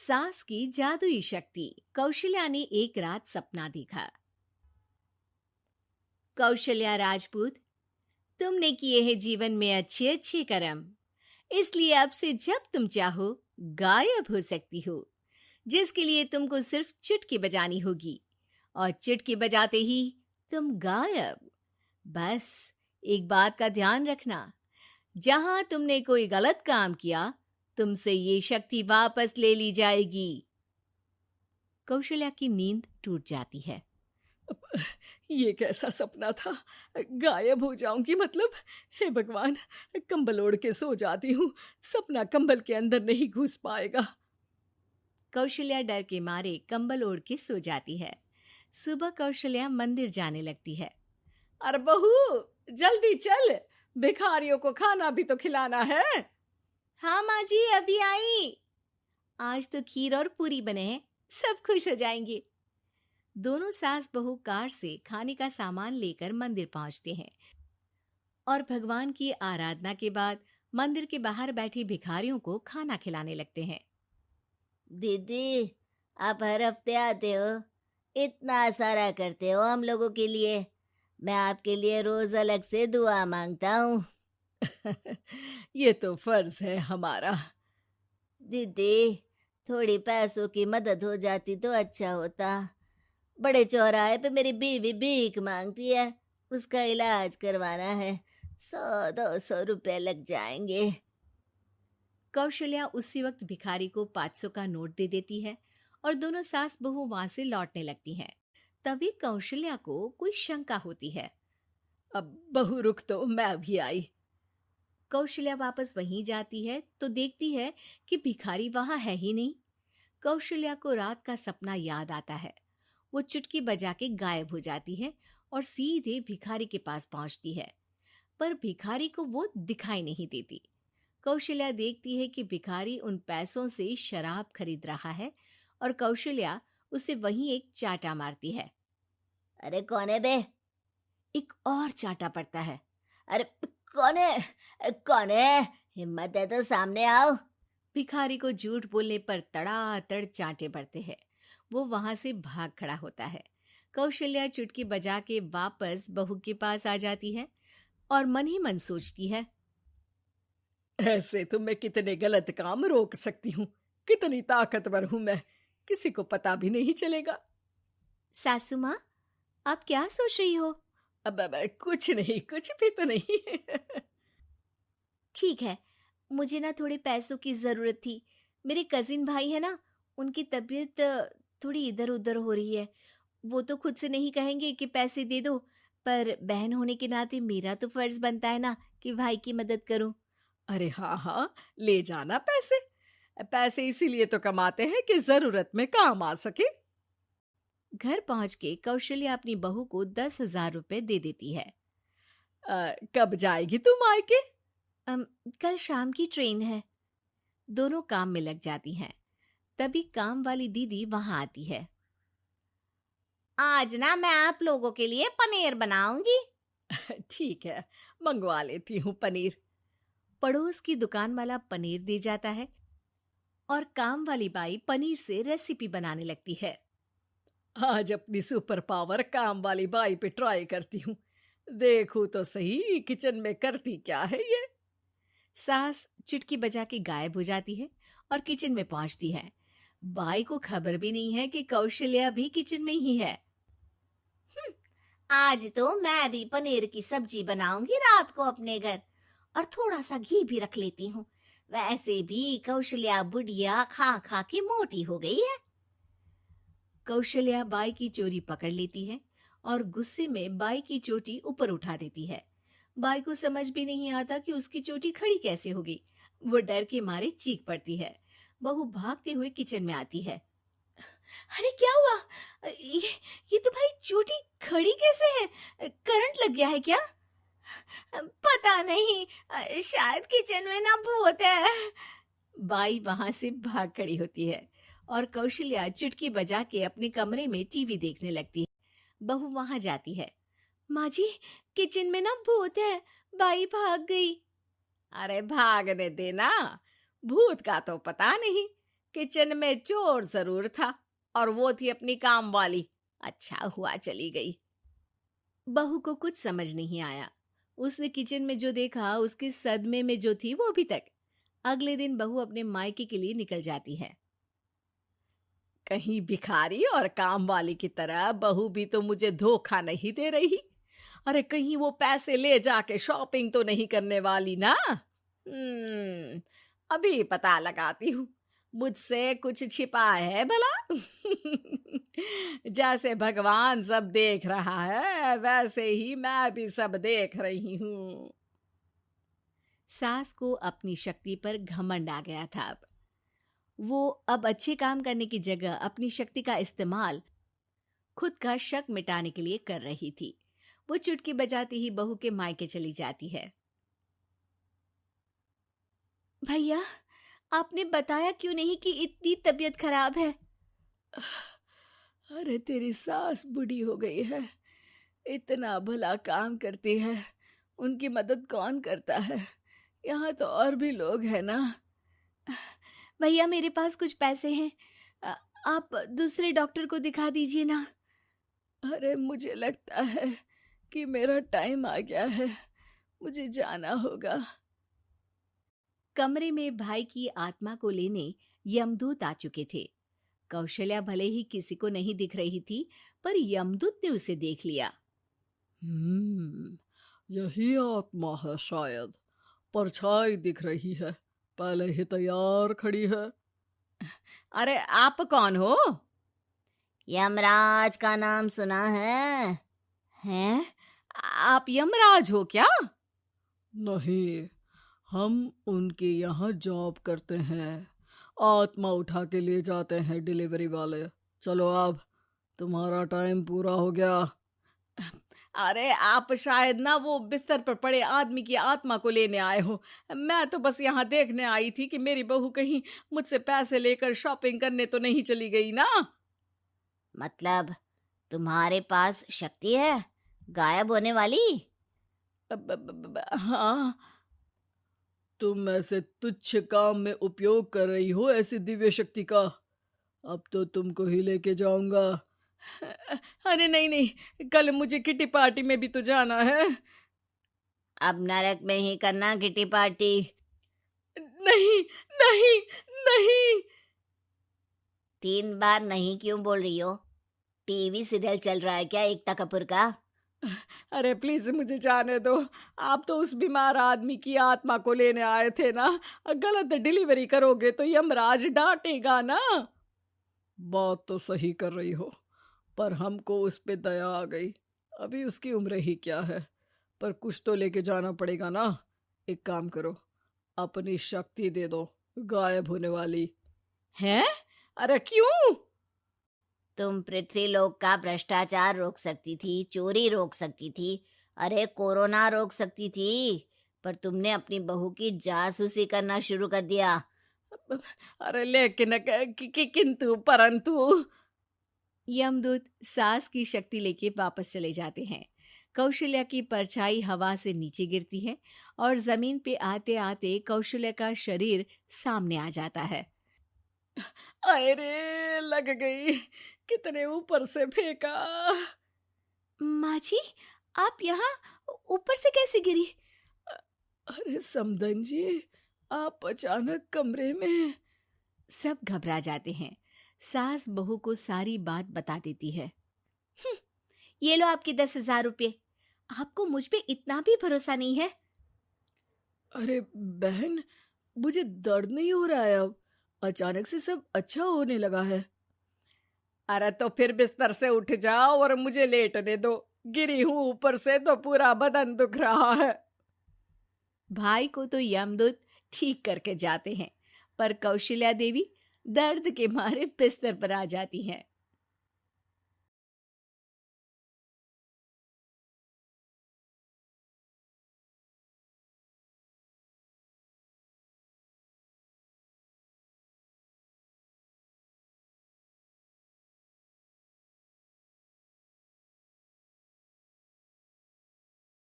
सास की जादुई शक्ति। कौशल्या ने एक रात सपना देखा। कौशल्या राजपूत, तुमने किए हैं जीवन में अच्छे अच्छे कर्म, इसलिए अब से जब तुम चाहो गायब हो सकती हो, जिसके लिए तुमको सिर्फ चुटकी बजानी होगी और चुटकी बजाते ही तुम गायब। बस एक बात का ध्यान रखना, जहां तुमने कोई गलत काम किया तुमसे ये शक्ति वापस ले ली जाएगी। कौशल्या की नींद टूट जाती है। ये कैसा सपना था? गायब हो जाऊंगी मतलब? हे भगवान, कंबल ओढ़ के सो जाती हूँ, सपना कंबल के अंदर नहीं घुस पाएगा। कौशल्या डर के मारे कंबल ओढ़ के सो जाती है। सुबह कौशल्या मंदिर जाने लगती है। अरे बहू, जल्दी चल, भिखारियों को खाना भी तो खिलाना है। हाँ माँ जी, अभी आई। आज तो खीर और पूरी बने हैं, सब खुश हो जाएंगे। दोनों सास बहू कार से खाने का सामान लेकर मंदिर पहुंचते हैं और भगवान की आराधना के बाद मंदिर के बाहर बैठे भिखारियों को खाना खिलाने लगते हैं। दीदी, आप हर हफ्ते आते हो, इतना सारा करते हो हम लोगों के लिए। मैं आपके लिए रोज अलग से दुआ मांगता हूँ। ये तो फर्ज है हमारा। दीदी, थोड़ी पैसों की मदद हो जाती तो अच्छा होता। बड़े चौराहे पे मेरी बीवी भीख मांगती है, उसका इलाज करवाना है, 100-200 रुपए लग जाएंगे। कौशल्या उसी वक्त भिखारी को 500 का नोट दे देती है और दोनों सास बहू वहां से लौटने लगती हैं। तभी कौशल्या को कोई शंका होती है। अब बहू रुक, तो मैं अभी आई। कौशल्या वापस वहीं जाती है तो देखती है कि भिखारी वहां है ही नहीं। कौशल्या को रात का सपना याद आता है। वो चुटकी बजा के गायब हो जाती है और सीधे भिखारी के पास पहुंचती है, पर भिखारी को वो दिखाई नहीं देती। कौशल्या देखती है कि भिखारी उन पैसों से शराब खरीद रहा है और कौशल्या उसे वहीं एक चाटा मारती है। अरे कौन है बे? एक और चाटा पड़ता है। अरे कौन है? कौन है? हिम्मत है तो सामने आओ। भिखारी को झूठ बोलने पर तड़ातड़ चांटे पड़ते हैं। वो वहां से भाग खड़ा होता है। कौशल्या चुटकी बजा के वापस बहू के पास आ जाती है और मन ही मन सोचती है, ऐसे तो मैं कितने गलत काम रोक सकती हूँ, कितनी ताकतवर हूँ मैं, किसी को पता भी नहीं चलेगा। सासू माँ, आप क्या सोच रही हो? अब कुछ नहीं, कुछ भी तो नहीं। ठीक है, मुझे ना थोड़े पैसों की जरूरत थी। मेरे कजिन भाई है ना, उनकी तबीयत थोड़ी इधर उधर हो रही है। वो तो खुद से नहीं कहेंगे कि पैसे दे दो, पर बहन होने के नाते मेरा तो फर्ज बनता है ना कि भाई की मदद करूं। अरे हाँ हाँ, ले जाना पैसे। पैसे इसीलिए तो कमाते हैं कि जरूरत में काम आ सके। घर पहुंच के कौशल्या अपनी बहू को 10,000 रुपए दे देती है। कब जाएगी तुम मायके? कल शाम की ट्रेन है। दोनों काम में लग जाती हैं। तभी काम वाली दीदी वहां आती है। आज ना मैं आप लोगों के लिए पनीर बनाऊंगी। ठीक है, मंगवा लेती हूँ पनीर। पड़ोस की दुकान वाला पनीर दे जाता है और काम वाली बाई पनीर से रेसिपी बनाने लगती है। आज अपनी सुपर पावर काम वाली बाई पे ट्राई करती हूँ, देखूं तो सही किचन में करती क्या है ये। सास चुटकी बजा के गायब हो जाती है और किचन में पहुंचती है। बाई को खबर भी नहीं है कि कौशल्या भी किचन में ही है। आज तो मैं भी पनीर की सब्जी बनाऊंगी रात को अपने घर, और थोड़ा सा घी भी रख लेती हूँ। वैसे भी कौशल्या बुढ़िया खा खा के मोटी हो गई है। कौशल्या बाई की चोरी पकड़ लेती है और गुस्से में बाई की चोटी ऊपर उठा देती है। बाई को समझ भी नहीं आता कि उसकी चोटी खड़ी कैसे होगी। वो डर के मारे चीख पड़ती है। बहू भागते हुए किचन में आती है। अरे क्या हुआ? ये तुम्हारी चोटी खड़ी कैसे है? करंट लग गया है क्या? पता नहीं, शायद किचन में ना भूत है। बाई वहां से भाग खड़ी होती है और कौशल्या चुटकी बजा के अपने कमरे में टीवी देखने लगती है। बहू वहां जाती है। माँ जी, किचन में ना भूत है, बाई भाग गई। अरे भागने देना, भूत का तो पता नहीं, किचन में चोर जरूर था और वो थी अपनी काम वाली। अच्छा हुआ चली गई। बहू को कुछ समझ नहीं आया। उसने किचन में जो देखा उसके सदमे में जो थी वो अभी तक। अगले दिन बहू अपने मायके के लिए निकल जाती है। कहीं भिखारी और काम वाली की तरह बहू भी तो मुझे धोखा नहीं दे रही। अरे कहीं वो पैसे ले जाके शॉपिंग तो नहीं करने वाली ना। अभी पता लगाती हूँ। मुझसे कुछ छिपा है भला। जैसे भगवान सब देख रहा है वैसे ही मैं भी सब देख रही हूँ। सास को अपनी शक्ति पर घमंड आ गया था। वो अब अच्छे काम करने की जगह अपनी शक्ति का इस्तेमाल खुद का शक मिटाने के लिए कर रही थी। वो चुटकी बजाती ही बहू के मायके चली जाती है। भैया, आपने बताया क्यों नहीं कि इतनी तबीयत खराब है? अरे तेरी सास बूढ़ी हो गई है, इतना भला काम करती है, उनकी मदद कौन करता है? यहाँ तो और भी लोग हैं ना। भैया, मेरे पास कुछ पैसे हैं, आप दूसरे डॉक्टर को दिखा दीजिए ना। अरे मुझे लगता है कि मेरा टाइम आ गया है, मुझे जाना होगा। कमरे में भाई की आत्मा को लेने यमदूत आ चुके थे। कौशल्या भले ही किसी को नहीं दिख रही थी, पर यमदूत ने उसे देख लिया। यही आत्मा है शायद, परछाई दिख रही है, पहले ही तैयार खड़ी है। अरे आप कौन हो? यमराज का नाम सुना है? हैं? आप यमराज हो क्या? नहीं, हम उनके यहाँ जॉब करते हैं, आत्मा उठा के ले जाते हैं डिलीवरी वाले। चलो अब तुम्हारा टाइम पूरा हो गया। अरे आप शायद ना वो बिस्तर पर पड़े आदमी की आत्मा को लेने आए हो। मैं तो बस यहाँ देखने आई थी कि मेरी बहू कहीं मुझसे पैसे लेकर शॉपिंग करने तो नहीं चली गई ना। मतलब तुम्हारे पास शक्ति है गायब होने वाली? हाँ। तुम ऐसे तुच्छ काम में उपयोग कर रही हो ऐसी दिव्य शक्ति का। अब तो तुमको ही लेके जाऊंगा। अरे नहीं नहीं, कल मुझे किटी पार्टी में भी तो जाना है। अब नरक में ही करना किटी पार्टी। नहीं नहीं नहीं। 3 बार नहीं क्यों बोल रही हो? टीवी सीरियल चल रहा है क्या एकता कपूर का? अरे प्लीज मुझे जाने दो। आप तो उस बीमार आदमी की आत्मा को लेने आए थे ना। गलत डिलीवरी करोगे तो यमराज डांटेगा ना। बात तो सही कर रही हो, पर हमको उस पे दया आ गई। अभी उसकी उम्र ही क्या है, पर कुछ तो लेके जाना पड़ेगा ना। एक काम करो, अपनी शक्ति दे दो, गायब होने वाली। हैं? अरे क्यों? तुम पृथ्वीलोक का भ्रष्टाचार रोक सकती थी, चोरी रोक सकती थी, अरे कोरोना रोक सकती थी, पर तुमने अपनी बहू की जासूसी करना शुरू कर दिया। अरे लेकिन किंतु परंतु। यमदूत सास की शक्ति लेके वापस चले जाते हैं। कौशल्या की परछाई हवा से नीचे गिरती है और जमीन पे आते आते कौशल्या का शरीर सामने आ जाता है। अरे लग गई, कितने ऊपर से फेंका। माँ जी, आप यहाँ ऊपर से कैसे गिरी? अरे समधन जी, आप अचानक कमरे में। सब घबरा जाते हैं। सास बहू को सारी बात बता देती है। ये लो आपके 10,000 रुपये। आपको मुझ पे इतना भी भरोसा नहीं है? अरे बहन, मुझे दर्द नहीं हो रहा है, अब अचानक से सब अच्छा होने लगा है। अरे तो फिर बिस्तर से उठ जाओ और मुझे लेटने दो। गिरी हूं ऊपर से तो पूरा बदन दुख रहा है। भाई को तो यमदूत ठीक करके जाते हैं, पर कौशल्या देवी दर्द के मारे बिस्तर पर आ जाती हैं।